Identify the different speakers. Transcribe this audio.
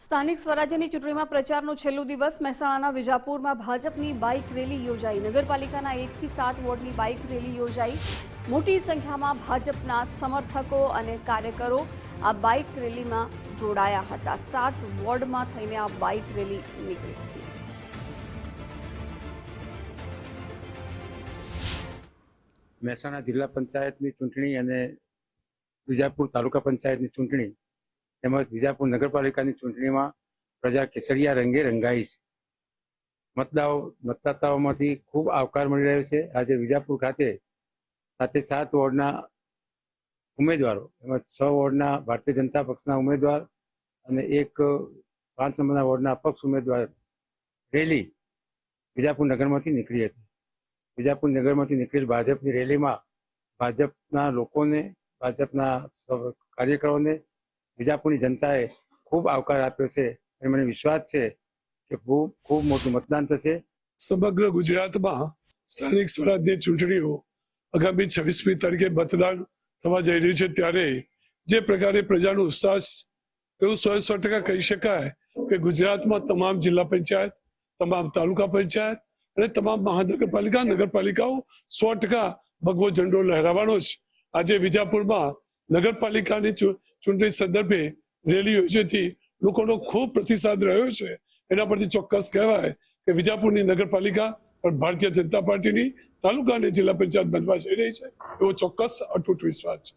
Speaker 1: સ્થાનિક સ્વરાજ્યની ચૂંટણીમાં પ્રચારનો છેલ્લો દિવસ મહેસાણાના વિજાપુરમાં ભાજપની બાઇક રેલી યોજાઈ। નગરપાલિકાના 1 થી 7 વોર્ડની બાઇક રેલી યોજાઈ। મોટી સંખ્યામાં ભાજપના સમર્થકો અને કાર્યકરો આ બાઇક રેલીમાં જોડાયા હતા। 7 વોર્ડમાં થઈને આ બાઇક રેલી નીકળી હતી।
Speaker 2: મહેસાણા જિલ્લા પંચાયતની ચૂંટણી અને વિજાપુર તાલુકા પંચાયતની ચૂંટણી તેમજ વિજાપુર નગરપાલિકાની ચૂંટણીમાં પ્રજા કેસરિયા રંગે રંગાઈ છે। મતદાતાઓમાંથી ખૂબ આવકાર મળી રહ્યો છે। આજે વિજાપુર ખાતે 7 વોર્ડના ઉમેદવારો તેમજ 6 વોર્ડના ભારતીય જનતા પક્ષના ઉમેદવાર અને 5 નંબરના વોર્ડના અપક્ષ ઉમેદવાર રેલી વિજાપુર નગરમાંથી નીકળી હતી। વિજાપુર નગરમાંથી નીકળેલ ભાજપની રેલીમાં ભાજપના લોકોને, ભાજપના કાર્યકરોને વિજાપુરની જનતાએ ખૂબ આવકાર આપ્યો છે અને મને વિશ્વાસ છે કે ખૂબ મોટું મતદાન થશે।
Speaker 3: સમગ્ર ગુજરાતમાં સ્થાનિક સ્વરાજની ચૂંટણીઓ આગામી 26મી તારીખે મતદાન થવા જઈ રહ્યું છે, ત્યારે જે પ્રકારે પ્રજાનો ઉત્સાહ એવું 100% કહી શકાય કે ગુજરાતમાં તમામ જિલ્લા પંચાયત, તમામ તાલુકા પંચાયત અને તમામ મહાનગરપાલિકા, નગરપાલિકાઓ 100% ભગવો ઝંડો લહેરાવાનો છે। આજે વિજાપુરમાં નગરપાલિકાની ચૂંટણી સંદર્ભે રેલી યોજાતી લોકોનો ખૂબ પ્રતિસાદ રહ્યો છે। એના પરથી ચોક્કસ કહેવાય કે વિજાપુરની નગરપાલિકા પણ ભારતીય જનતા પાર્ટીની, તાલુકા અને જિલ્લા પંચાયત બનવા જઈ રહી છે એવો ચોક્કસ અતૂટ વિશ્વાસ છે।